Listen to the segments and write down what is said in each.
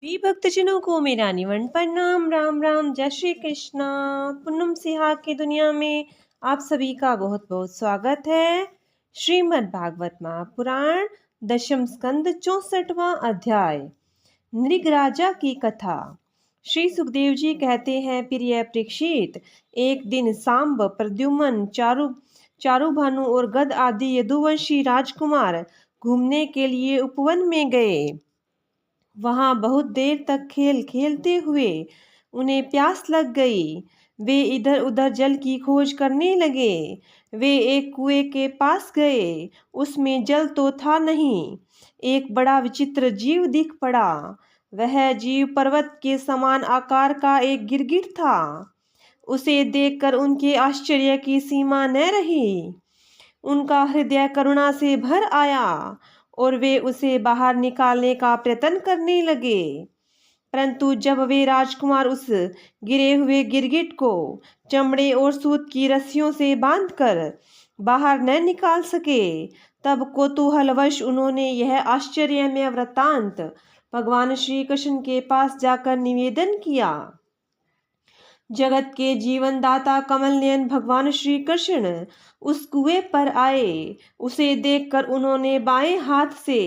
सभी भक्तजनों को मेरा निवन प्रणाम। राम राम, जय श्री कृष्णा। पूनम सिहाग की दुनिया में आप सभी का बहुत बहुत स्वागत है। श्रीमद् भागवत महापुराण दशम स्कंद 64वां अध्याय नृग राजा की कथा। श्री सुखदेव जी कहते हैं, प्रिय परीक्षित, एक दिन सांब, प्रद्युम्न, चारुभानु और गद आदि यदुवंशी राजकुमार घूमने के लिए उपवन में गए। वहां बहुत देर तक खेल खेलते हुए उन्हें प्यास लग गई। वे इधर उधर जल की खोज करने लगे। वे एक कुएं के पास गए। उसमें जल तो था नहीं। एक बड़ा विचित्र जीव दिख पड़ा। वह जीव पर्वत के समान आकार का एक गिरगिट था। उसे देखकर उनके आश्चर्य की सीमा न रही। उनका हृदय करुणा से भर आया और वे उसे बाहर निकालने का प्रयत्न करने लगे। परंतु जब वे राजकुमार उस गिरे हुए गिरगिट को चमड़े और सूत की रस्सियों से बांधकर बाहर न निकाल सके, तब कौतूहलवश उन्होंने यह आश्चर्यमय वृत्तांत भगवान श्री कृष्ण के पास जाकर निवेदन किया। जगत के जीवन दाता कमल नयन भगवान श्री कृष्ण उस कुएं पर आए। उसे देखकर उन्होंने बाएं हाथ से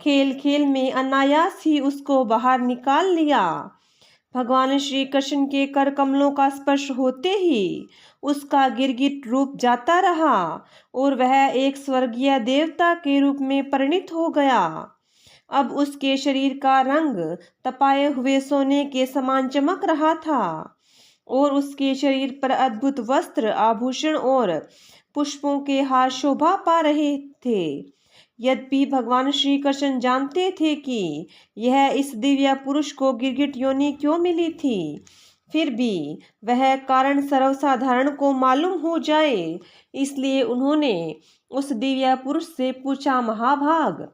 खेल खेल में अनायास ही उसको बाहर निकाल लिया। भगवान श्री कृष्ण के कर कमलों का स्पर्श होते ही उसका गिरगिट रूप जाता रहा और वह एक स्वर्गीय देवता के रूप में परिणित हो गया। अब उसके शरीर का रंग तपाए हुए सोने के समान चमक रहा था और उसके शरीर पर अद्भुत वस्त्र, आभूषण और पुष्पों के हार शोभा पा रहे थे। यद्यपि भगवान श्री कृष्ण जानते थे कि यह इस दिव्य पुरुष को गिरगिट योनि क्यों मिली थी, फिर भी वह कारण सर्वसाधारण को मालूम हो जाए, इसलिए उन्होंने उस दिव्य पुरुष से पूछा, महाभाग,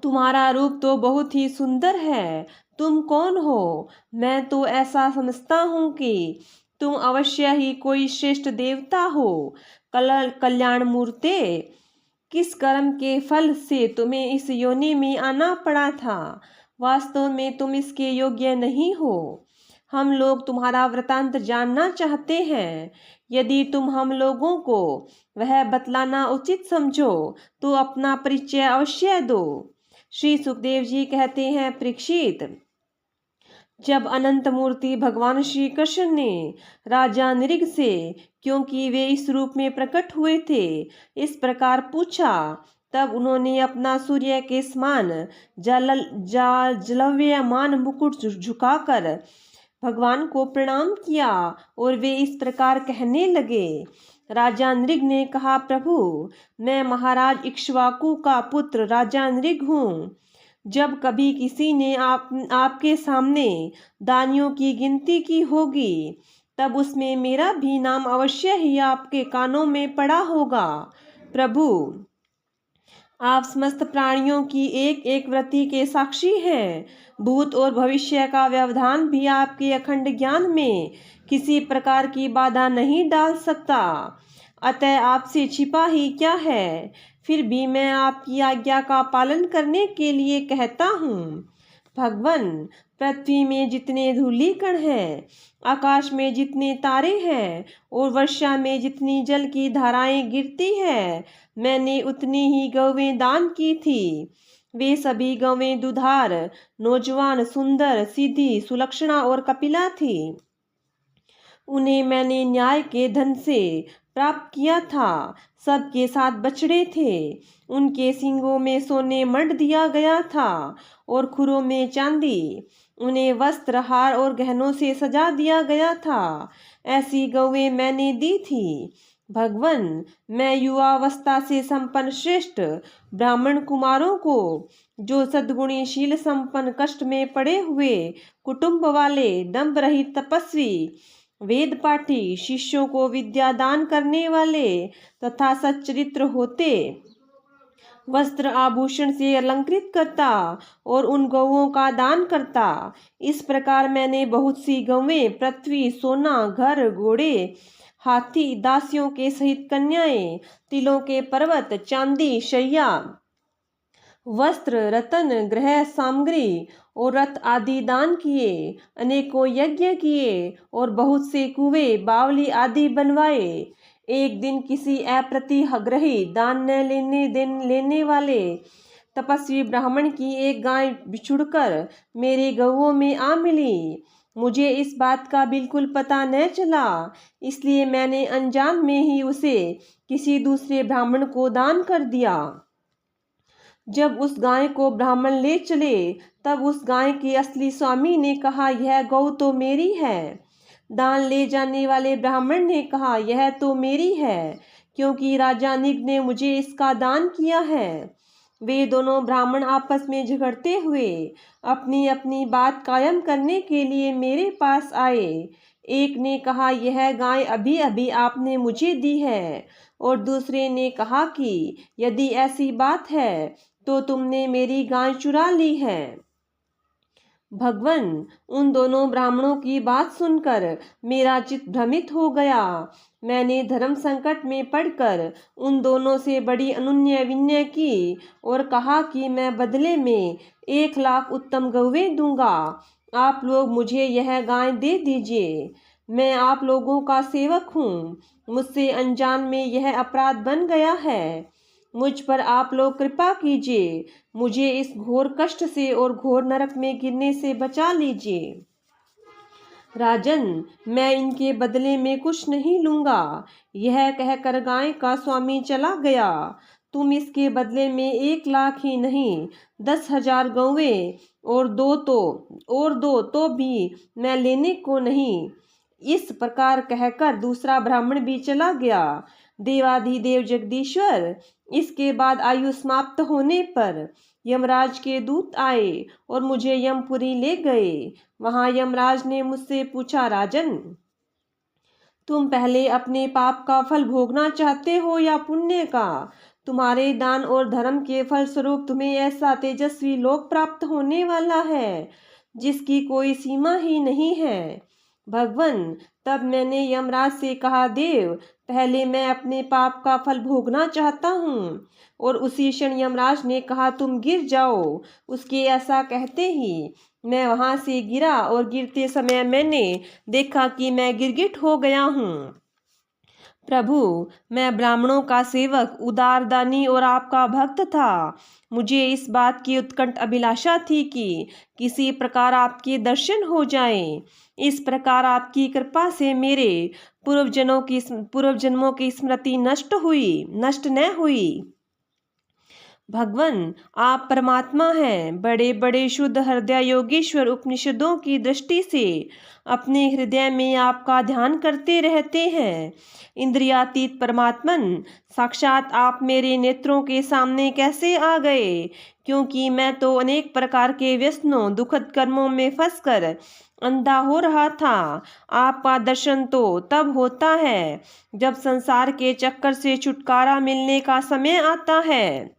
तुम्हारा रूप तो बहुत ही सुंदर है। तुम कौन हो? मैं तो ऐसा समझता हूँ कि तुम अवश्य ही कोई श्रेष्ठ देवता हो। कल्याण मूर्ते, किस कर्म के फल से तुम्हें इस योनि में आना पड़ा था? वास्तव में तुम इसके योग्य नहीं हो। हम लोग तुम्हारा वृतांत जानना चाहते हैं। यदि तुम हम लोगों को वह बतलाना उचित समझो तो अपना परिचय अवश्य दो। श्री सुखदेव जी कहते हैं, परीक्षित, जब अनंत मूर्ति भगवान श्री कृष्ण ने राजा नृग से, क्योंकि वे इस रूप में प्रकट हुए थे, इस प्रकार पूछा, तब उन्होंने अपना सूर्य के समान जलव्यमान मुकुट झुकाकर भगवान को प्रणाम किया और वे इस प्रकार कहने लगे। राजा नृग ने कहा, प्रभु, मैं महाराज इक्ष्वाकु का पुत्र राजा नृग हूँ। जब कभी किसी ने आपके सामने दानियों की गिनती की होगी, तब उसमें मेरा भी नाम अवश्य ही आपके कानों में पड़ा होगा। प्रभु, आप समस्त प्राणियों की एक एक वृत्ति के साक्षी हैं। भूत और भविष्य का व्यवधान भी आपके अखंड ज्ञान में किसी प्रकार की बाधा नहीं डाल सकता। अतः आपसे छिपा ही क्या है? फिर भी मैं आपकी आज्ञा का पालन करने के लिए कहता हूँ। भगवन, पृथ्वी में जितने धूलिकण हैं, आकाश में जितने तारे हैं और वर्षा में जितनी जल की धाराएं गिरती है, मैंने उतनी ही गौवें दान की थी। वे सभी गौवें दुधार, नौजवान, सुंदर, सीधी, सुलक्षणा और कपिला थी। उन्हें मैंने न्याय के धन से प्राप्त किया था। सबके साथ बछड़े थे। उनके सींगों में सोने मढ़ दिया गया था और खुरों में चांदी। उन्हें वस्त्र, हार और गहनों से सजा दिया गया था। ऐसी गौवें मैंने दी थी। भगवन, मैं युवावस्था से संपन्न श्रेष्ठ ब्राह्मण कुमारों को, जो सद्गुणी, शील संपन्न, कष्ट में पड़े हुए कुटुंब वाले, दंभ रहित तपस्वी, वेद पाठी, शिष्यों को विद्या दान करने वाले तथा सच्चरित्र होते, वस्त्र आभूषण से अलंकृत करता और उन गौओं का दान करता। इस प्रकार मैंने बहुत सी गौवें, पृथ्वी, सोना, घर, घोड़े, हाथी, दासियों के सहित कन्याएं, तिलों के पर्वत, चांदी, शैया, वस्त्र, रतन, गृह सामग्री और रथ आदि दान किए। अनेकों यज्ञ किए और बहुत से कुएं, बावली आदि बनवाए। एक दिन किसी अप्रतिग्रही दान न लेने वाले तपस्वी ब्राह्मण की एक गाय बिछुड़कर मेरे गऊओं में आ मिली। मुझे इस बात का बिल्कुल पता न चला, इसलिए मैंने अनजान में ही उसे किसी दूसरे ब्राह्मण को दान कर दिया। जब उस गाय को ब्राह्मण ले चले, तब उस गाय के असली स्वामी ने कहा, यह गौ तो मेरी है। दान ले जाने वाले ब्राह्मण ने कहा, यह तो मेरी है, क्योंकि राजा निग ने मुझे इसका दान किया है। वे दोनों ब्राह्मण आपस में झगड़ते हुए अपनी अपनी बात कायम करने के लिए मेरे पास आए। एक ने कहा, यह गाय अभी अभी आपने मुझे दी है, और दूसरे ने कहा कि यदि ऐसी बात है तो तुमने मेरी गाय चुरा ली है। भगवन, उन दोनों ब्राह्मणों की बात सुनकर मेरा चित्त भ्रमित हो गया। मैंने धर्म संकट में पड़कर उन दोनों से बड़ी अनुनय विनय की और कहा कि मैं बदले में 1,00,000 उत्तम गौवें दूंगा। आप लोग मुझे यह गाय दे दीजिए। मैं आप लोगों का सेवक हूँ। मुझसे अनजान में यह अपराध बन गया है। मुझ पर आप लोग कृपा कीजिए। मुझे इस घोर कष्ट से और घोर नरक में गिरने से बचा लीजिए। राजन, मैं इनके बदले में कुछ नहीं लूंगा। यह कहकर गाय का स्वामी चला गया। तुम इसके बदले में 1,00,000 ही नहीं, 10,000 गौवें और दो तो भी मैं लेने को नहीं। इस प्रकार कहकर दूसरा ब्राह्मण भी चला गया। देवाधिदेव जगदीश्वर, इसके बाद आयु समाप्त होने पर यमराज के दूत आए और मुझे यमपुरी ले गए। वहां यमराज ने मुझसे पूछा, राजन, तुम पहले अपने पाप का फल भोगना चाहते हो या पुण्य का? तुम्हारे दान और धर्म के फल स्वरूप तुम्हें ऐसा तेजस्वी लोक प्राप्त होने वाला है जिसकी कोई सीमा ही नहीं है। भगवन, तब मैंने यमराज से कहा, देव, पहले मैं अपने पाप का फल भोगना चाहता हूँ। और उसी क्षण यमराज ने कहा, तुम गिर जाओ। उसके ऐसा कहते ही मैं वहां से गिरा और गिरते समय मैंने देखा कि मैं गिरगिट हो गया हूँ। प्रभु, मैं ब्राह्मणों का सेवक, उदार दानी और आपका भक्त था। मुझे इस बात की उत्कंठ अभिलाषा थी कि किसी प्रकार आपके दर्शन हो जाएं। इस प्रकार आपकी कृपा से मेरे पूर्व जन्मों की स्मृति नष्ट न हुई। भगवन, आप परमात्मा हैं। बड़े बड़े शुद्ध हृदय योगेश्वर उपनिषदों की दृष्टि से अपने हृदय में आपका ध्यान करते रहते हैं। इंद्रियातीत परमात्मन, साक्षात आप मेरे नेत्रों के सामने कैसे आ गए? क्योंकि मैं तो अनेक प्रकार के व्यसनों, दुखद कर्मों में फंसकर अंधा हो रहा था। आपका दर्शन तो तब होता है जब संसार के चक्कर से छुटकारा मिलने का समय आता है।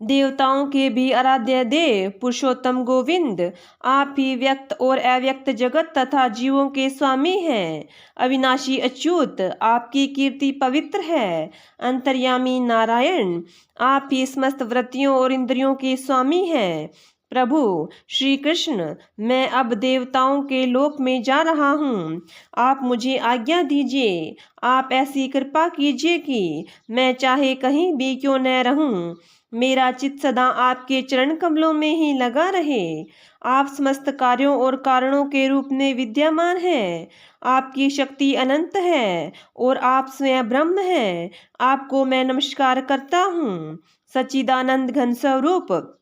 देवताओं के भी आराध्य देव पुरुषोत्तम गोविंद, आप ही व्यक्त और अव्यक्त जगत तथा जीवों के स्वामी हैं। अविनाशी अच्युत, आपकी कीर्ति पवित्र है। अंतर्यामी नारायण, आप ही समस्त वृत्तियों और इंद्रियों के स्वामी हैं। प्रभु श्री कृष्ण, मैं अब देवताओं के लोक में जा रहा हूँ। आप मुझे आज्ञा दीजिए। आप ऐसी कृपा कीजिए कि मैं चाहे कहीं भी क्यों न रहूं, मेरा चित्त सदा आपके चरण कमलों में ही लगा रहे। आप समस्त कार्यों और कारणों के रूप में विद्यमान हैं। आपकी शक्ति अनंत है और आप स्वयं ब्रह्म हैं। आपको मैं नमस्कार करता हूँ। सच्चिदानंद घन स्वरूप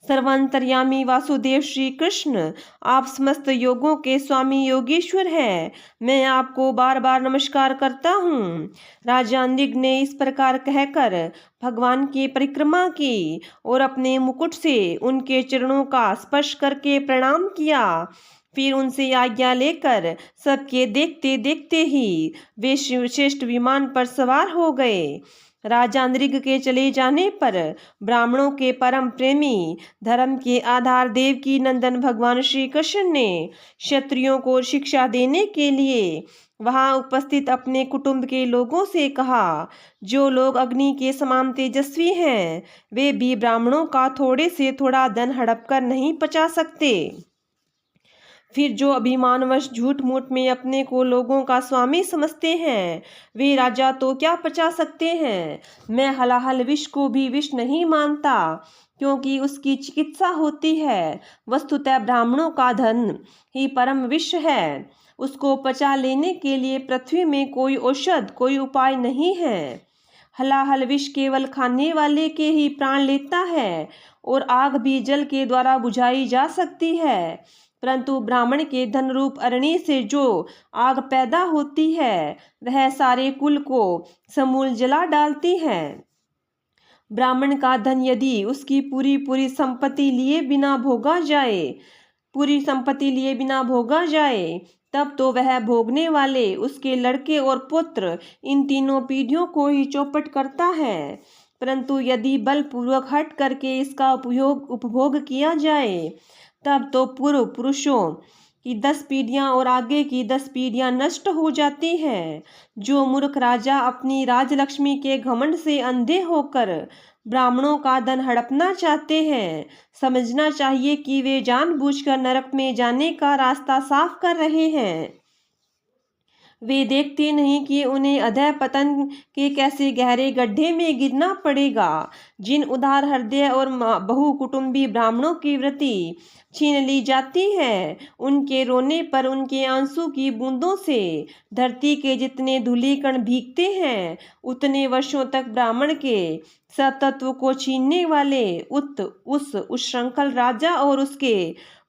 सर्वांतर्यामी वासुदेव श्री कृष्ण, आप समस्त योगों के स्वामी योगेश्वर हैं। मैं आपको बार बार नमस्कार करता हूँ। राजा निग ने इस प्रकार कहकर भगवान की परिक्रमा की और अपने मुकुट से उनके चरणों का स्पर्श करके प्रणाम किया। फिर उनसे आज्ञा लेकर सबके देखते देखते ही वे श्रेष्ठ विमान पर सवार हो गए। राजा नृग के चले जाने पर ब्राह्मणों के परम प्रेमी, धर्म के आधार देवकी नंदन भगवान श्री कृष्ण ने क्षत्रियों को शिक्षा देने के लिए वहां उपस्थित अपने कुटुंब के लोगों से कहा, जो लोग अग्नि के समान तेजस्वी हैं, वे भी ब्राह्मणों का थोड़े से थोड़ा धन हड़प कर नहीं पचा सकते। फिर जो अभिमानवश झूठ मूठ में अपने को लोगों का स्वामी समझते हैं, वे राजा तो क्या पचा सकते हैं। मैं हलाहल विष को भी विष नहीं मानता, क्योंकि उसकी चिकित्सा होती है। वस्तुतः ब्राह्मणों का धन ही परम विष है। उसको पचा लेने के लिए पृथ्वी में कोई औषध, कोई उपाय नहीं है। हलाहल विष केवल खाने वाले के ही प्राण लेता है, और आग भी जल के द्वारा बुझाई जा सकती है, परंतु ब्राह्मण के धन रूप अरणि से जो आग पैदा होती है, वह सारे कुल को समूल जला डालती है। ब्राह्मण का धन यदि उसकी पूरी संपत्ति लिए बिना भोगा जाए, तब तो वह भोगने वाले, उसके लड़के और पुत्र, इन तीनों पीढ़ियों को ही चौपट करता है। परंतु यदि बलपूर्वक हट करके इसका उपभोग किया जाए, तब तो पूर्व पुरुषों की 10 पीढ़ियां और आगे की 10 पीढ़ियां नष्ट हो जाती हैं। जो मूर्ख राजा अपनी राजलक्ष्मी के घमंड से अंधे होकर ब्राह्मणों का धन हड़पना चाहते हैं, समझना चाहिए कि वे जानबूझकर नरक में जाने का रास्ता साफ कर रहे हैं। वे देखते नहीं कि उन्हें अधः पतन के कैसे गहरे गड्ढे में गिरना पड़ेगा। जिन उदार हृदय और बहुकुटुंबी ब्राह्मणों की वृत्ति छीन ली जाती है, उनके रोने पर उनके आंसू की बूंदों से धरती के जितने धूलिकण भीगते हैं, उतने वर्षों तक ब्राह्मण के सतत्व को छीनने वाले उस श्रृंखल राजा और उसके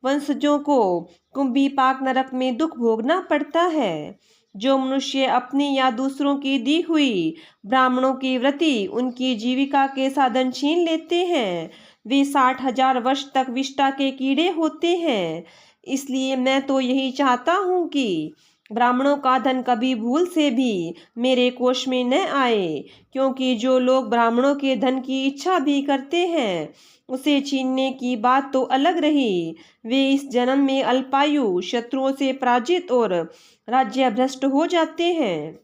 वंशजों को कुंभीपाक नरक में दुख भोगना पड़ता है। जो मनुष्य अपनी या दूसरों की दी हुई ब्राह्मणों की वृत्ति उनकी जीविका के साधन छीन लेते हैं, वे 60,000 वर्ष तक विष्ठा के कीड़े होते हैं। इसलिए मैं तो यही चाहता हूँ कि ब्राह्मणों का धन कभी भूल से भी मेरे कोष में न आए, क्योंकि जो लोग ब्राह्मणों के धन की इच्छा भी करते हैं, उसे छीनने की बात तो अलग रही, वे इस जन्म में अल्पायु, शत्रुओं से पराजित और राज्य भ्रष्ट हो जाते हैं,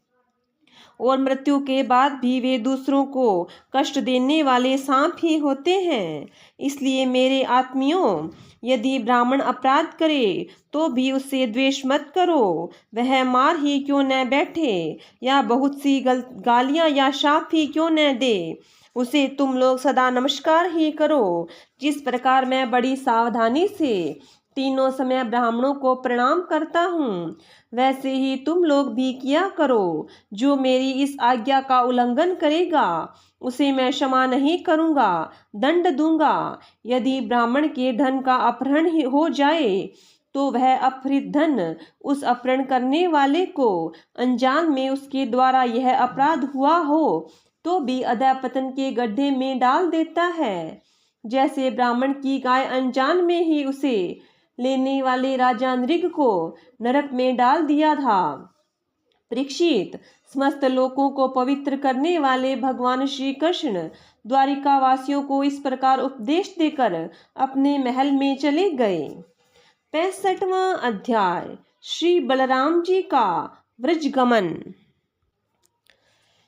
और मृत्यु के बाद भी वे दूसरों को कष्ट देने वाले सांप ही होते हैं। इसलिए मेरे आत्मियों, यदि ब्राह्मण अपराध करे तो भी उससे द्वेष मत करो। वह मार ही क्यों न बैठे या बहुत सी गालियां या शाप ही क्यों न दे, उसे तुम लोग सदा नमस्कार ही करो। जिस प्रकार मैं बड़ी सावधानी से तीनों समय ब्राह्मणों को प्रणाम करता हूँ, वैसे ही तुम लोग भी किया करो। जो मेरी इस आज्ञा का उल्लंघन करेगा, उसे मैं क्षमा नहीं करूँगा, दंड दूंगा। यदि ब्राह्मण के धन का अपहरण ही हो जाए, तो वह अपहृत धन उस अपहरण करने वाले को अनजान में उसके द्वारा यह अपराध हुआ हो तो भी अधःपतन के गड्ढे में डाल देता है। जैसे ब्राह्मण की गाय अनजान में ही उसे लेने वाले राजा नृग को नरक में डाल दिया था। परीक्षित, समस्त लोकों को पवित्र करने वाले भगवान श्री कृष्ण द्वारिका वासियों को इस प्रकार उपदेश देकर अपने महल में चले गए। 65वां अध्याय, श्री बलराम जी का व्रजगमन।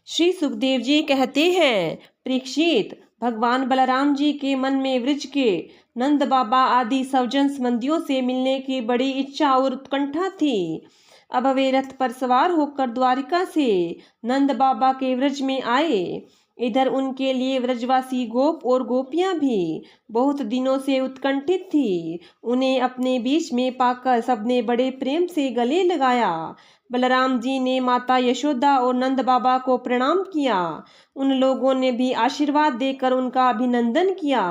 श्री सुखदेव जी कहते हैं, परीक्षित, भगवान बलराम जी के मन में व्रज के नंद बाबा आदि सवजन संबंधियों से मिलने की बड़ी इच्छा और उत्कंठा थी। अब वे रथ पर सवार होकर द्वारिका से नंद बाबा के व्रज में आए। इधर उनके लिए व्रजवासी गोप और गोपियां भी बहुत दिनों से उत्कंठित थी। उन्हें अपने बीच में पाकर सबने बड़े प्रेम से गले लगाया। बलराम जी ने माता यशोदा और नंद बाबा को प्रणाम किया। उन लोगों ने भी आशीर्वाद देकर उनका अभिनंदन किया,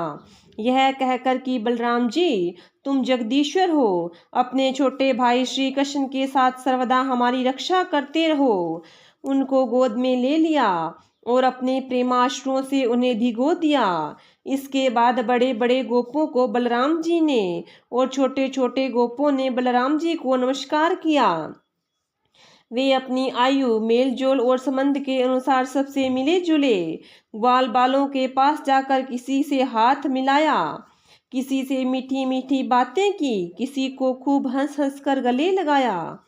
यह कहकर कि बलराम जी, तुम जगदीश्वर हो, अपने छोटे भाई श्री कृष्ण के साथ सर्वदा हमारी रक्षा करते रहो। उनको गोद में ले लिया और अपने प्रेमाश्रुओं से उन्हें भिगो दिया। इसके बाद बड़े बड़े गोपों को बलराम जी ने और छोटे छोटे गोपों ने बलराम जी को नमस्कार किया। वे अपनी आयु, मेल जोल और संबंध के अनुसार सबसे मिले जुले। ग्वाल बालों के पास जाकर किसी से हाथ मिलाया, किसी से मीठी मीठी बातें की, किसी को खूब हंस हंस कर गले लगाया।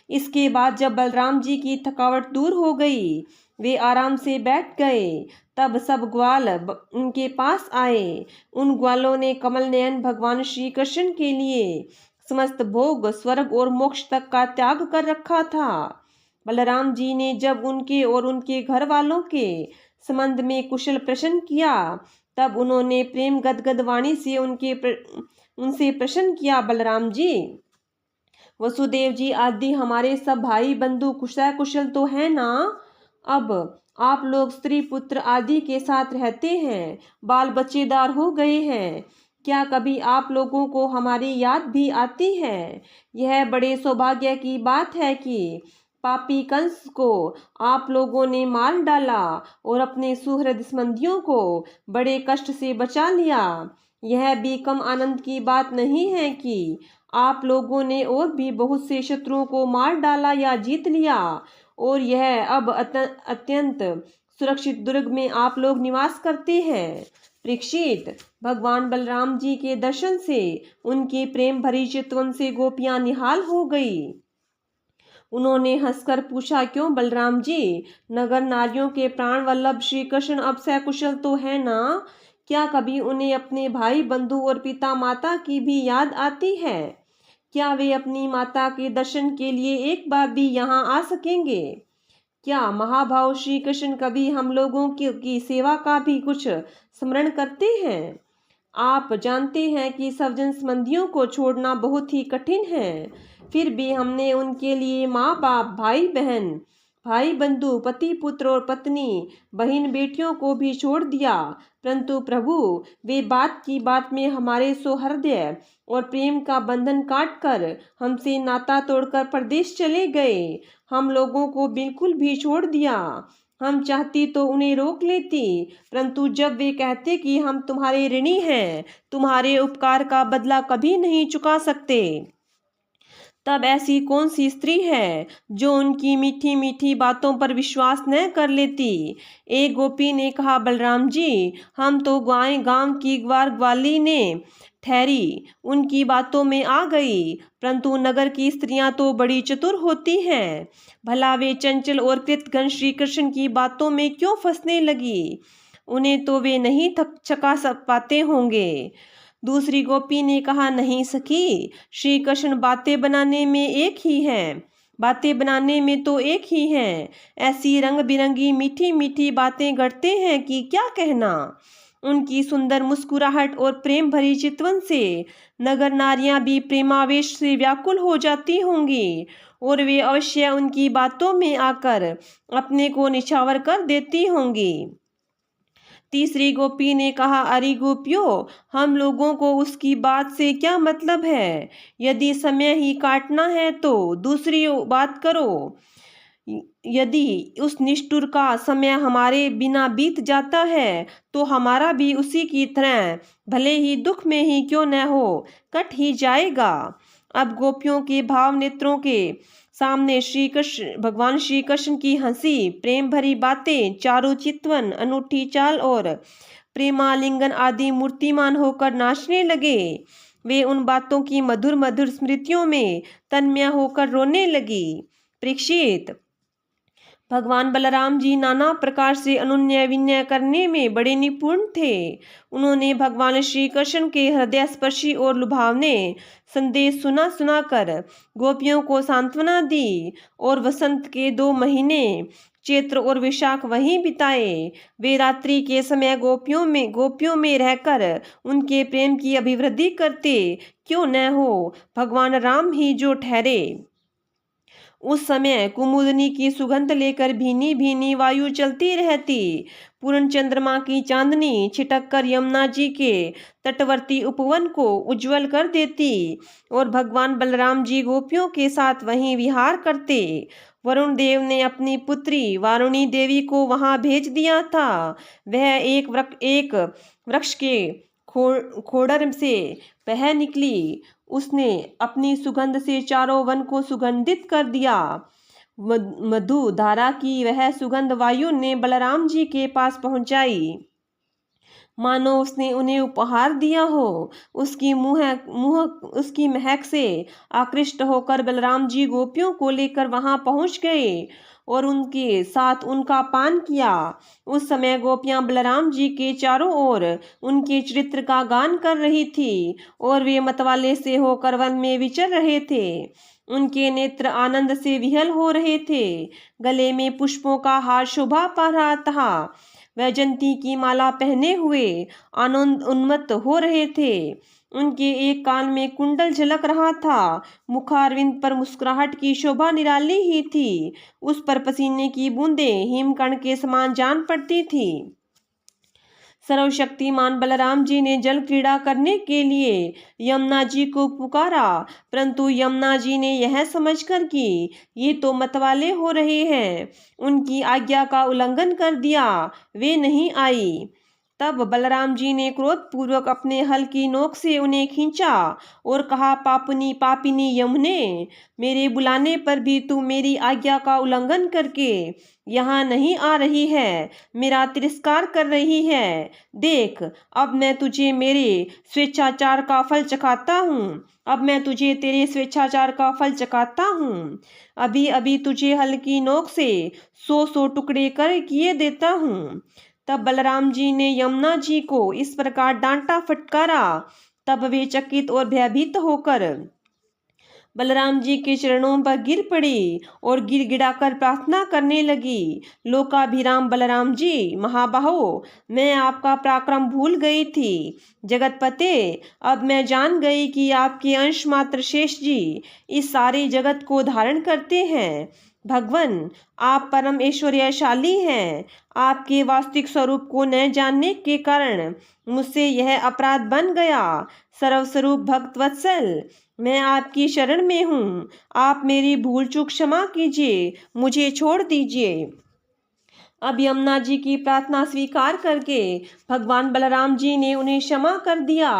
इसके बाद जब बलराम जी की थकावट दूर हो गई, वे आराम से बैठ गए। तब सब ग्वाल उनके पास आए। उन ग्वालों ने कमल नयन भगवान श्री कृष्ण के लिए समस्त भोग, स्वर्ग और मोक्ष तक का त्याग कर रखा था। बलराम जी ने जब उनके और उनके घर वालों के संबंध में कुशल प्रश्न किया, तब उन्होंने प्रेम गदगद वाणी से उनसे प्रश्न किया, बलराम जी, वसुदेव जी आदि हमारे सब भाई बंधु कुशल तो हैं ना? अब आप लोग स्त्री पुत्र आदि के साथ रहते हैं, बाल बच्चेदार हो गए हैं। क्या कभी आप लोगों को हमारी याद भी आती है? यह बड़े सौभाग्य की बात है कि पापी कंस को आप लोगों ने मार डाला और अपने सुहृद संबंधियों को बड़े कष्ट से बचा लिया। यह भी कम आनंद की बात नहीं है कि आप लोगों ने और भी बहुत से शत्रुओं को मार डाला या जीत लिया, और यह अब अत्यंत सुरक्षित दुर्ग में आप लोग निवास करते हैं। परीक्षित, भगवान बलराम जी के दर्शन से उनकी प्रेम भरी चितवन से गोपियां निहाल हो गई। उन्होंने हंसकर पूछा, क्यों बलराम जी, नगर नारियों के प्राण वल्लभ श्री कृष्ण अब सकुशल तो है ना? क्या कभी उन्हें अपने भाई बंधु और पिता माता की भी याद आती है? क्या वे अपनी माता के दर्शन के लिए एक बार भी यहाँ आ सकेंगे? क्या महाभाव श्री कृष्ण कभी हम लोगों की सेवा का भी कुछ स्मरण करते हैं? आप जानते हैं कि सज्जन संबंधियों को छोड़ना बहुत ही कठिन है। फिर भी हमने उनके लिए माँ बाप, भाई बहन, भाई बंधु, पति पुत्र और पत्नी, बहन बेटियों को भी छोड़ दिया। परंतु प्रभु, वे बात की बात में हमारे सौहृदय और प्रेम का बंधन काटकर हमसे नाता तोड़कर परदेश चले गए। हम लोगों को बिल्कुल भी छोड़ दिया। हम चाहती तो उन्हें रोक लेती, परंतु जब वे कहते कि हम तुम्हारे ऋणी हैं, तुम्हारे उपकार का बदला कभी नहीं चुका सकते, तब ऐसी कौन सी स्त्री है जो उनकी मीठी मीठी बातों पर विश्वास न कर लेती। एक गोपी ने कहा, बलराम जी, हम तो गांव की ग्वाली ने ठहरी उनकी बातों में आ गई, परंतु नगर की स्त्रियां तो बड़ी चतुर होती हैं। भला वे चंचल और कृतघ्न श्री कृष्ण की बातों में क्यों फंसने लगी? उन्हें तो वे नहीं चका पाते होंगे। दूसरी गोपी ने कहा, नहीं सखी, श्री कृष्ण बातें बनाने में एक ही हैं। बातें बनाने में तो एक ही हैं। ऐसी रंग बिरंगी मीठी मीठी बातें करते हैं कि क्या कहना। उनकी सुंदर मुस्कुराहट और प्रेम भरी चितवन से नगर नारियां भी प्रेमावेश से व्याकुल हो जाती होंगी, और वे अवश्य उनकी बातों में आकर अपने को निछावर कर देती होंगी। तीसरी गोपी ने कहा, अरे गोपियों, हम लोगों को उसकी बात से क्या मतलब है? यदि समय ही काटना है तो दूसरी बात करो। यदि उस निष्ठुर का समय हमारे बिना बीत जाता है तो हमारा भी उसी की तरह, भले ही दुख में ही क्यों न हो, कट ही जाएगा। अब गोपियों के भाव नेत्रों के सामने भगवान श्री कृष्ण की हंसी, प्रेम भरी बातें, चारु चितवन, अनूठी चाल और प्रेमालिंगन आदि मूर्तिमान होकर नाचने लगे। वे उन बातों की मधुर मधुर स्मृतियों में तन्मय होकर रोने लगी। परीक्षित, भगवान बलराम जी नाना प्रकार से अनुनय विनय करने में बड़े निपुण थे। उन्होंने भगवान श्री कृष्ण के हृदय स्पर्शी और लुभावने संदेश सुना कर गोपियों को सांत्वना दी, और वसंत के 2 महीने चैत्र और वैशाख वहीं बिताए। वे रात्रि के समय गोपियों में रहकर उनके प्रेम की अभिवृद्धि करते। क्यों न हो, भगवान राम ही जो ठहरे। उस समय कुमुदनी की सुगंध लेकर भीनी भीनी वायु चलती रहती। पूर्ण चंद्रमा की चांदनी छिटक कर यमुना जी के तटवर्ती उपवन को उज्जवल कर देती, और भगवान बलराम जी गोपियों के साथ वहीं विहार करते। वरुण देव ने अपनी पुत्री वारुणी देवी को वहां भेज दिया था। वह एक वृक्ष के खोड़र से बह निकली। उसने अपनी सुगंध से चारों वन को सुगंधित कर दिया। मधु धारा की वह सुगंध वायु ने बलराम जी के पास पहुंचाई, मानो उसने उन्हें उपहार दिया हो। उसकी महक से आकृष्ट होकर बलराम जी गोपियों को लेकर वहां पहुंच गए और उनके साथ उनका पान किया। उस समय गोपियां बलराम जी के चारों ओर उनके चरित्र का गान कर रही थी और वे मतवाले से होकर वन में विचर रहे थे। उनके नेत्र आनंद से विहल हो रहे थे, गले में पुष्पों का हार शोभा पा रहा था। वैजंती की माला पहने हुए आनंद उन्मत्त हो रहे थे। उनके एक कान में कुंडल झलक रहा था, मुखारविंद पर मुस्कुराहट की शोभा निराली ही थी। उस पर पसीने की बूंदें हिमकण के समान जान पड़ती थी। सर्वशक्तिमान बलराम जी ने जल क्रीड़ा करने के लिए यमुना जी को पुकारा, परंतु यमुना जी ने यह समझकर कि ये तो मतवाले हो रहे हैं, उनकी आज्ञा का उल्लंघन कर दिया, वे नहीं आई। तब बलराम जी ने क्रोधपूर्वक अपने हल की नोक से उन्हें खींचा और कहा, पापनी पापिनी यमुने, मेरे बुलाने पर भी तू मेरी आज्ञा का उल्लंघन करके यहाँ नहीं आ रही है, मेरा तिरस्कार कर रही है। देख, अब मैं तुझे मेरे स्वेच्छाचार का फल चखाता हूँ। अब मैं तुझे तेरे स्वेच्छाचार का फल चखाता हूँ। अभी अभी तुझे हल की नोक से 100 टुकड़े कर किए देता हूँ। तब बलराम जी ने यमुना जी को इस प्रकार डांटा फटकारा। तब वे चकित और भयभीत होकर बलराम जी के चरणों पर गिर पड़ी और गिड़गिड़ाकर प्रार्थना करने लगी। लोकाभिराम बलराम जी, महाबाहो, मैं आपका पराक्रम भूल गई थी। जगतपते, अब मैं जान गई कि आपके अंश मात्र शेष जी इस सारे जगत को धारण करते हैं। भगवन, आप परम ऐश्वर्यशाली हैं। आपके वास्तविक स्वरूप को न जानने के कारण मुझसे यह अपराध बन गया। सर्वस्वरूप भक्त वत्सल, मैं आपकी शरण में हूँ। आप मेरी भूल चूक क्षमा कीजिए, मुझे छोड़ दीजिए। अब यमुना जी की प्रार्थना स्वीकार करके भगवान बलराम जी ने उन्हें क्षमा कर दिया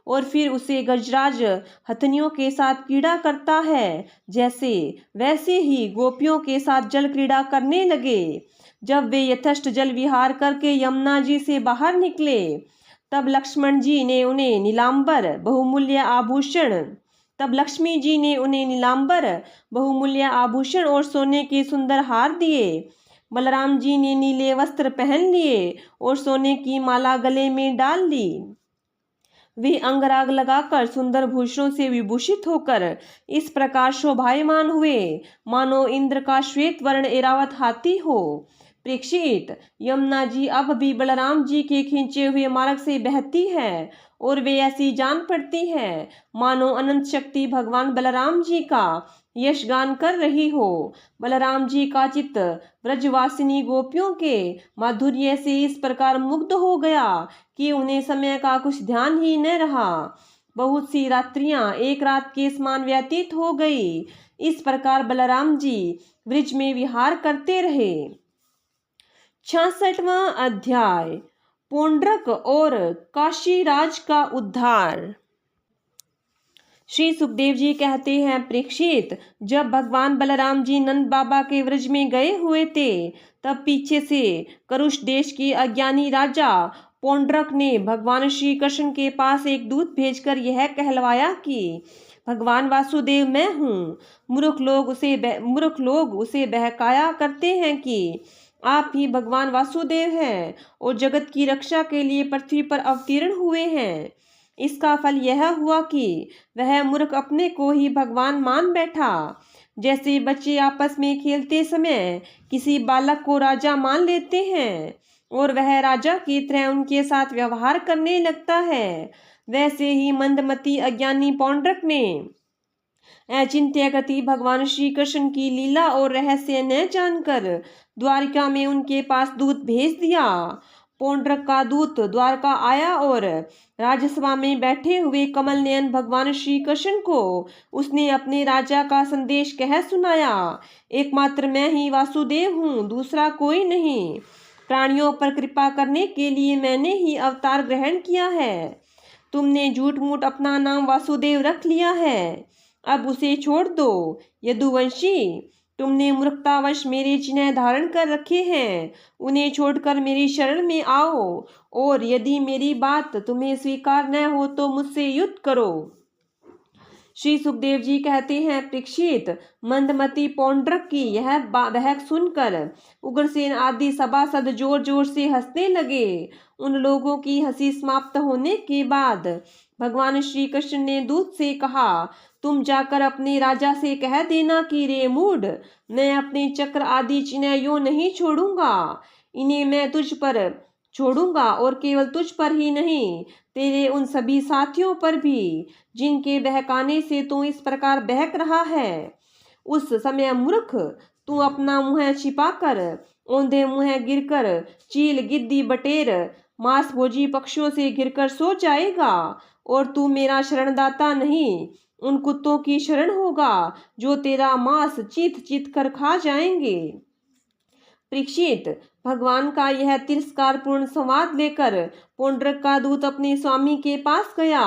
और फिर उसे गजराज हथनियों के साथ क्रीड़ा करता है जैसे वैसे ही गोपियों के साथ जल क्रीड़ा करने लगे। जब वे यथेष्ट जल विहार करके यमुना जी से बाहर निकले, तब लक्ष्मण जी ने उन्हें नीलांबर बहुमूल्य आभूषण तब लक्ष्मी जी ने उन्हें नीलांबर बहुमूल्य आभूषण और सोने के सुंदर हार दिए। बलराम जी ने नीले वस्त्र पहन लिए और सोने की माला गले में डाल ली। वे अंगराग लगाकर सुंदर भूषणों से विभूषित होकर इस प्रकार शोभायमान हुए मानो इंद्र का श्वेत वर्ण ऐरावत हाथी हो। परीक्षित, यमुना जी अब भी बलराम जी के खींचे हुए मार्ग से बहती है और वे ऐसी जान पड़ती है मानो अनंत शक्ति भगवान बलराम जी का यश गान कर रही हो। बलराम जी का चित्त ब्रजवासिनी गोपियों के माधुर्य से इस प्रकार मुग्ध हो गया कि उन्हें समय का कुछ ध्यान ही न रहा। बहुत सी रात्रियां एक रात के समान व्यतीत हो गई। इस प्रकार बलराम जी ब्रिज में विहार करते रहे। 66वां अध्याय, पुंडरक और काशीराज का उद्धार। श्री सुखदेव जी कहते हैं, परीक्षित, जब भगवान बलराम जी नंद बाबा के व्रज में गए हुए थे, तब पीछे से करुष देश के अज्ञानी राजा पुंडरक ने भगवान श्री कृष्ण के पास एक दूत भेजकर यह कहलवाया कि भगवान वासुदेव मैं हूँ। मूर्ख लोग उसे बहकाया करते हैं कि आप ही भगवान वासुदेव हैं और जगत की रक्षा के लिए पृथ्वी पर अवतीर्ण हुए हैं। इसका फल यह हुआ कि वह मूर्ख अपने को ही भगवान मान बैठा। जैसे बच्चे आपस में खेलते समय किसी बालक को राजा मान लेते हैं और वह राजा की तरह उनके साथ व्यवहार करने लगता है, वैसे ही मंदमती अज्ञानी पुंडरक ने अचिंत्य गति भगवान श्री कृष्ण की लीला और रहस्य न जानकर द्वारिका में उनके पास दूत भेज दिया। पुंडरक का दूत द्वारका आया और राजसभा में बैठे हुए कमल नयन भगवान श्री कृष्ण को उसने अपने राजा का संदेश कह सुनाया। एकमात्र मैं ही वासुदेव हूँ, दूसरा कोई नहीं। प्राणियों पर कृपा करने के लिए मैंने ही अवतार ग्रहण किया है। तुमने झूठ मूठ अपना नाम वासुदेव रख लिया है, अब उसे छोड़ दो। यदुवंशी, तुमने मूर्खतावश मेरे चिन्ह धारण कर रखे हैं, उन्हें छोड़कर मेरी शरण में आओ, और यदि मेरी बात तुम्हें स्वीकार न हो तो मुझसे युद्ध करो। श्री सुखदेव जी कहते हैं, परीक्षित, मंदमती पौंड्रक की यह बहक सुनकर उग्रसेन आदि सभासद जोर जोर से हंसने लगे। उन लोगों की हंसी समाप्त होने के बाद भगवान श्री कृष्ण ने दूत से कहा, तुम जाकर अपने राजा से कह देना कि रे मूढ़, मैं अपने चक्र आदि चिन्ह यूं नहीं छोड़ूंगा। इन्हें मैं तुझ पर छोड़ूंगा, और केवल तुझ पर ही नहीं, तेरे उन सभी साथियों पर भी जिनके बहकाने से तू इस प्रकार बहक रहा है। उस समय मूर्ख, तू अपना मुंह छिपाकर, औंधे मुंह गिरकर, चील गिद्दी बटेर मांस भोजी पक्षियों से घिरकर सो जाएगा, और तू मेरा शरणदाता नहीं, उन कुत्तों की शरण होगा जो तेरा मांस चीत चीत कर खा जाएंगे। परीक्षित, भगवान का यह तिरस्कारपूर्ण संवाद लेकर पौंड्रक का दूत अपने स्वामी के पास गया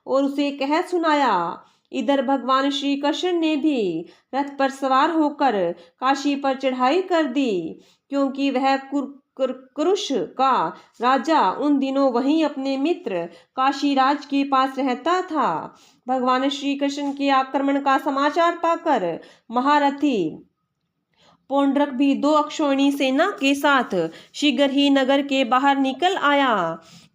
और उसे कह सुनाया। इधर भगवान श्री कृष्ण ने भी रथ पर सवार होकर काशी पर चढ़ाई कर दी, क्योंकि वह कुरुष का राजा उन दिनों वहीं अपने मित्र काशीराज के पास रहता था। भगवान श्री कृष्ण के आक्रमण का समाचार पाकर महारथी पौंड्रक भी 2 अक्षौहिणी सेना के साथ शीघ्र ही नगर के बाहर निकल आया।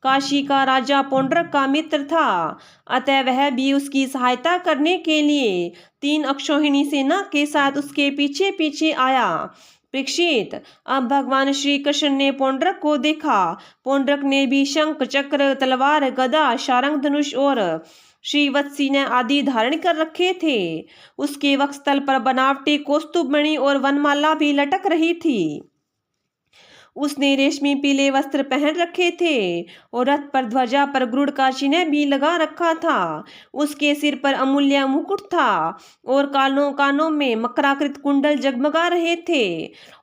काशी का राजा पौंड्रक का मित्र था, अतः वह भी उसकी सहायता करने के लिए 3 अक्षौहिणी सेना के साथ उसके पीछे पीछे आया। परीक्षित, अब भगवान श्री कृष्ण ने पौंड्रक को देखा। पौंड्रक ने भी शंख, चक्र, तलवार, गदा, शारंग धनुष और श्रीवत्सी ने आदि धारण कर रखे थे। उसके वक्षस्थल पर बनावटी कौस्तुभमणि और वनमाला भी लटक रही थी। उसने रेशमी पीले वस्त्र पहन रखे थे और रथ पर ध्वजा पर गरुड़ का चिन्ह भी लगा रखा था। उसके सिर पर अमूल्य मुकुट था और कानों कानों में मकराकृत कुंडल जगमगा रहे थे।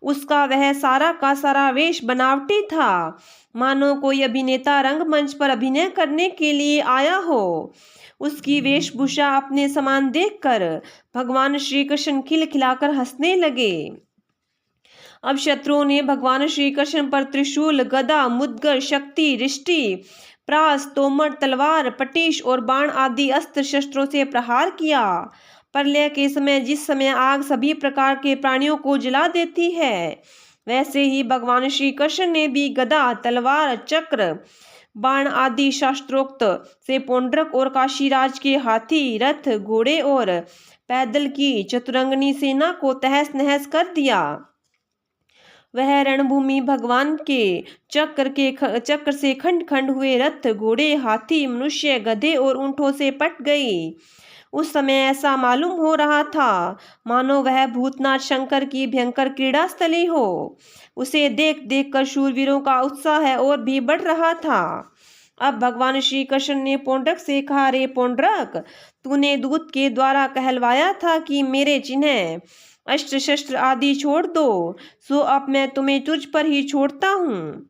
उसका वह सारा का सारा वेश बनावटी था, मानो कोई अभिनेता रंगमंच पर अभिनय करने के लिए आया हो। उसकी वेशभूषा अपने समान देखकर भगवान श्री कृष्ण खिलखिलाकर हंसने लगे। अब शत्रुओं ने भगवान श्री कृष्ण पर त्रिशूल, गदा, मुद्गर, शक्ति, रिष्टि, प्रास, तोमर, तलवार, पटीश और बाण आदि अस्त्र शस्त्रों से प्रहार किया। प्रलय के समय जिस समय आग सभी प्रकार के प्राणियों को जला देती है, वैसे ही भगवान श्री कृष्ण ने भी गदा, तलवार, चक्र, बाण आदि शास्त्रोक्त से पौंड्रक और काशीराज के हाथी, रथ, घोड़े और पैदल की चतुरंगनी सेना को तहस नहस कर दिया। वह रणभूमि भगवान के चक्र से खंड खंड हुए रथ, घोड़े, हाथी, मनुष्य, गधे और ऊंटों से पट गई। उस समय ऐसा मालूम हो रहा था मानो वह भूतनाथ शंकर की भयंकर क्रीड़ा स्थली हो। उसे देख देख कर शूरवीरों का उत्साह और भी बढ़ रहा था। अब भगवान श्री कृष्ण ने पौंड्रक से कहा, रे पौंड्रक, तूने दूत के द्वारा कहलवाया था कि मेरे चिन्ह, अस्त्र शस्त्र आदि छोड़ दो, सो अब मैं तुम्हें तुझ पर ही छोड़ता हूँ।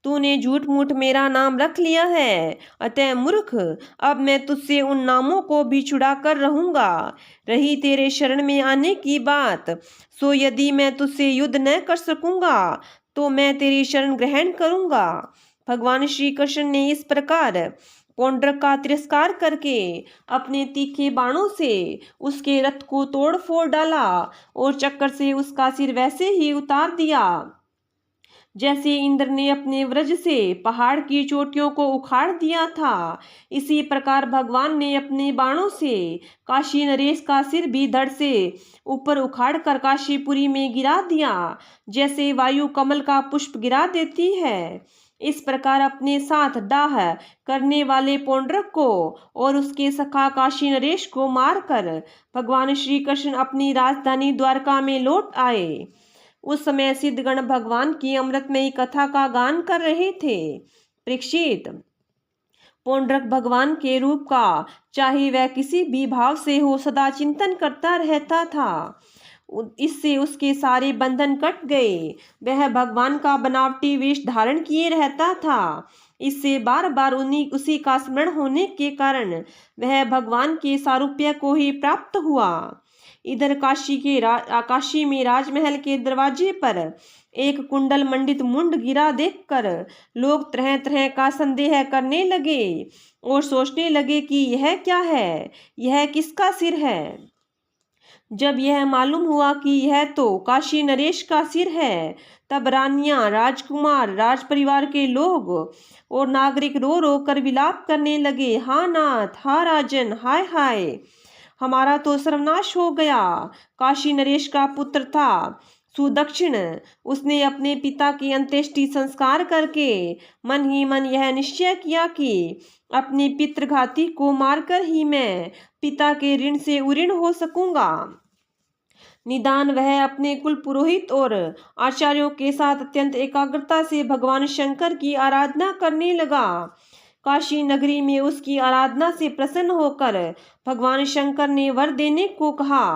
तूने झूठ मूठ मेरा नाम रख लिया है, अतः मूर्ख, अब मैं तुझसे उन नामों को भी छुड़ा कर रहूंगा। रही तेरे शरण में आने की बात, सो यदि मैं तुझसे युद्ध न कर सकूंगा तो मैं तेरी शरण ग्रहण करूंगा। भगवान श्री कृष्ण ने इस प्रकार पौंड्रक का तिरस्कार करके अपने तीखे बाणों से उसके रथ को तोड़ फोड़ डाला और चक्कर से उसका सिर वैसे ही उतार दिया जैसे इंद्र ने अपने व्रज से पहाड़ की चोटियों को उखाड़ दिया था। इसी प्रकार भगवान ने अपने बाणों से काशी नरेश का सिर भी धड़ से ऊपर उखाड़ कर काशीपुरी में गिरा दिया, जैसे वायु कमल का पुष्प गिरा देती है। इस प्रकार अपने साथ डाह करने वाले पौंड्रक को और उसके सखा काशी नरेश को मारकर भगवान श्री कृष्ण अपनी राजधानी द्वारका में लौट आए। उस समय सिद्धगण भगवान की अमृतमयी कथा का गान कर रहे थे। परीक्षित, पौंड्रक भगवान के रूप का चाहे वह किसी भी भाव से हो सदा चिंतन करता रहता था। इससे उसके सारे बंधन कट गए। वह भगवान का बनावटी वेश धारण किए रहता था। इससे बार बार उसी का स्मरण होने के कारण वह भगवान के सारूप्य को ही प्राप्त हुआ। इधर काशी में राजमहल के दरवाजे पर एक कुंडल मंडित मुंड गिरा देखकर लोग तरह तरह का संदेह करने लगे और सोचने लगे कि यह क्या है, यह किसका सिर है। जब यह मालूम हुआ कि यह तो काशी नरेश का सिर है, तब रानियां, राजकुमार, राज परिवार के लोग और नागरिक रो रो कर विलाप करने लगे, हा नाथ, हा राजन, हाय हाय, हमारा तो सर्वनाश हो गया। काशी नरेश का पुत्र था सुदक्षिण, उसने अपने पिता की अंत्येष्टि संस्कार करके मन ही मन यह निश्चय किया कि अपने पितृघाती को मारकर ही मैं पिता के ऋण से उऋण हो सकूंगा। निदान वह अपने कुल पुरोहित और आचार्यों के साथ अत्यंत एकाग्रता से भगवान शंकर की आराधना करने लगा। काशी नगरी में उसकी आराधना से प्रसन्न होकर भगवान शंकर ने वर देने को कहा।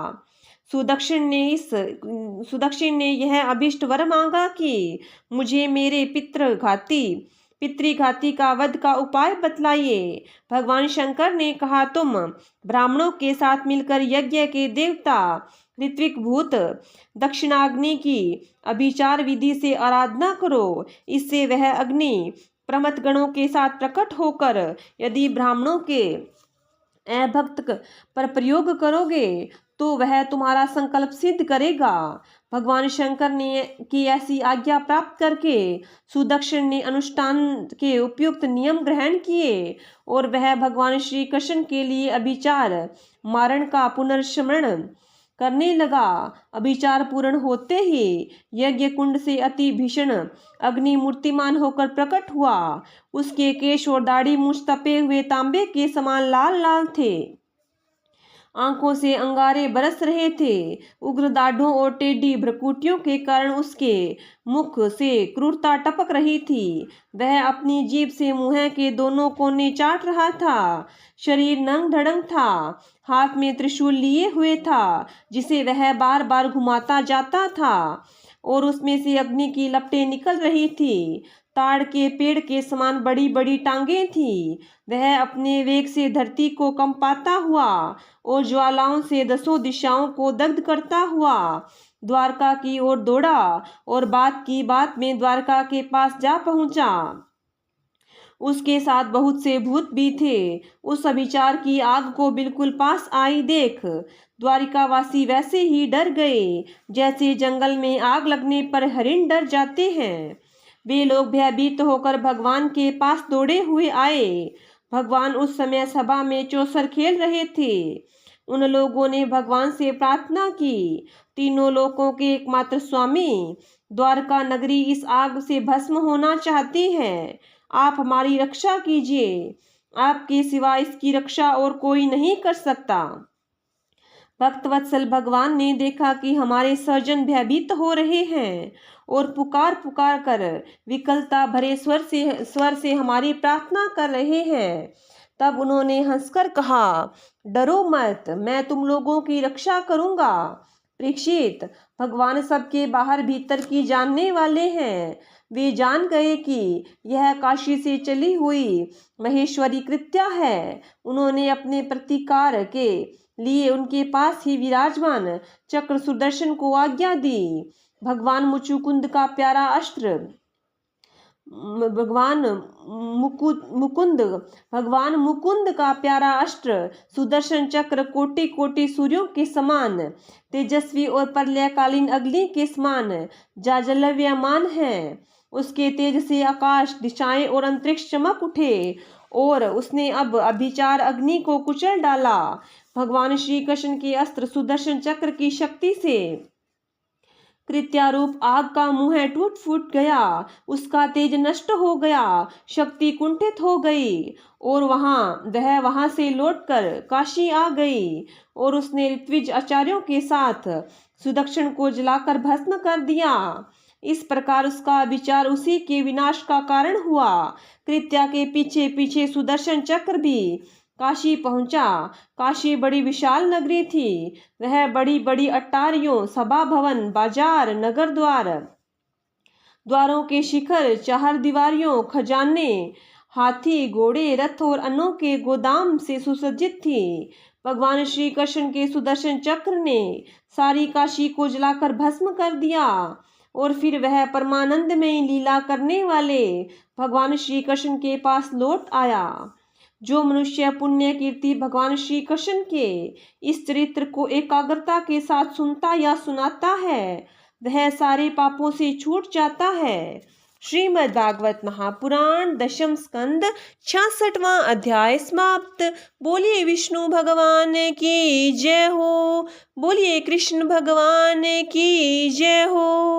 सुदक्षिण ने यह अभिष्ट वर मांगा कि मुझे मेरे पितृघाती का वध का उपाय बतलाइए। भगवान शंकर ने कहा, तुम ब्राह्मणों के साथ मिलकर यज्ञ के देवता ऋत्विक भूत दक्षिणाग्नि की अभिचार विधि से आराधना करो। इससे वह अग्नि प्रमथ गणों के साथ प्रकट होकर यदि ब्राह्मणों के अभक्त पर प्रयोग करोगे तो वह तुम्हारा संकल्प सिद्ध करेगा। भगवान शंकर ने की ऐसी आज्ञा प्राप्त करके सुदक्षिण ने अनुष्ठान के उपयुक्त नियम ग्रहण किए और वह भगवान श्री कृष्ण के लिए अभिचार मारण का पुनर्स्मरण करने लगा। अभिचार पूर्ण होते ही यज्ञ कुंड से अति भीषण अग्नि मूर्तिमान होकर प्रकट हुआ। उसके केश और दाढ़ी मूछ तपे हुए तांबे के समान लाल लाल थे, आंखों से अंगारे बरस रहे थे। उग्र दाढ़ों और टेढ़ी भ्रुकुटियों के कारण उसके मुख से क्रूरता टपक रही थी। वह अपनी जीभ से मुंह के दोनों कोने चाट रहा था। शरीर नंग धड़ंग था, हाथ में त्रिशूल लिए हुए था जिसे वह बार बार घुमाता जाता था और उसमें से अग्नि की लपटें निकल रही थी। ताड़ के पेड़ के समान बड़ी बड़ी टांगें थी। वह अपने वेग से धरती को कंपाता हुआ और ज्वालाओं से दसों दिशाओं को दग्ध करता हुआ द्वारका की ओर दौड़ा और बात की बात में द्वारका के पास जा पहुंचा। उसके साथ बहुत से भूत भी थे। उस अभिचार की आग को बिल्कुल पास आई देख द्वारिकावासी वैसे ही डर गए जैसे जंगल में आग लगने पर हरिण डर जाते हैं। वे लोग भयभीत होकर भगवान के पास दौड़े हुए आए। भगवान उस समय सभा में चौसर खेल रहे थे। उन लोगों ने भगवान से प्रार्थना की, तीनों लोकों के एकमात्र स्वामी, द्वारका नगरी इस आग से भस्म होना चाहती है, आप हमारी रक्षा कीजिए। आपके सिवा इसकी रक्षा और कोई नहीं कर सकता। भक्तवत्सल भगवान ने देखा कि हमारे सज्जन भयभीत हो रहे हैं और पुकार पुकार कर विकलता भरे स्वर से हमारी प्रार्थना कर रहे हैं। तब उन्होंने हंसकर कहा, डरो मत, मैं तुम लोगों की रक्षा करूंगा। परीक्षित, भगवान सबके बाहर भीतर की जानने वाले हैं। वे जान गए कि यह काशी से चली हुई महेश्वरी कृत्या है। उन्होंने अपने प्रतिकार के लिए उनके पास ही विराजमान चक्र सुदर्शन को आज्ञा दी। भगवान मुचुकुंद का प्यारा अस्त्र भगवान मुकुंद का प्यारा अस्त्र सुदर्शन चक्र कोटि कोटि सूर्यों के समान तेजस्वी और प्रलयकालीन अग्नि के समान जाज्वल्यमान है। उसके तेज से आकाश, दिशाएं और अंतरिक्ष चमक उठे और उसने अब अभिचार अग्नि को कुचल डाला। भगवान श्री कृष्ण के अस्त्र सुदर्शन चक्र की शक्ति से कृत्यारूप आग का मुंह टूट फूट गया, उसका तेज नष्ट हो गया, शक्ति कुंठित हो गई और वह वहां से लौटकर काशी आ गई और उसने ऋत्विज आचार्यों के साथ सुदक्षिण को जलाकर भस्म कर दिया। इस प्रकार उसका विचार उसी के विनाश का कारण हुआ। कृत्या के पीछे पीछे सुदर्शन चक्र भी काशी पहुंचा। काशी बड़ी विशाल नगरी थी। वह बड़ी बड़ी अट्टारियों, सभा भवन, बाजार, नगर द्वारों के शिखर, चार दीवारियों, खजाने, हाथी, घोड़े, रथ और अन्नों के गोदाम से सुसज्जित थी। भगवान श्री कृष्ण के सुदर्शन चक्र ने सारी काशी को जलाकर भस्म कर दिया और फिर वह परमानंद में लीला करने वाले भगवान श्री कृष्ण के पास लौट आया। जो मनुष्य पुण्य कीर्ति भगवान श्री कृष्ण के इस चरित्र को एकाग्रता के साथ सुनता या सुनाता है वह सारे पापों से छूट जाता है। श्रीमद् भागवत महापुराण दशम स्कंद 66वां अध्याय समाप्त। बोलिए विष्णु भगवान की जय हो। बोलिए कृष्ण भगवान की जय हो।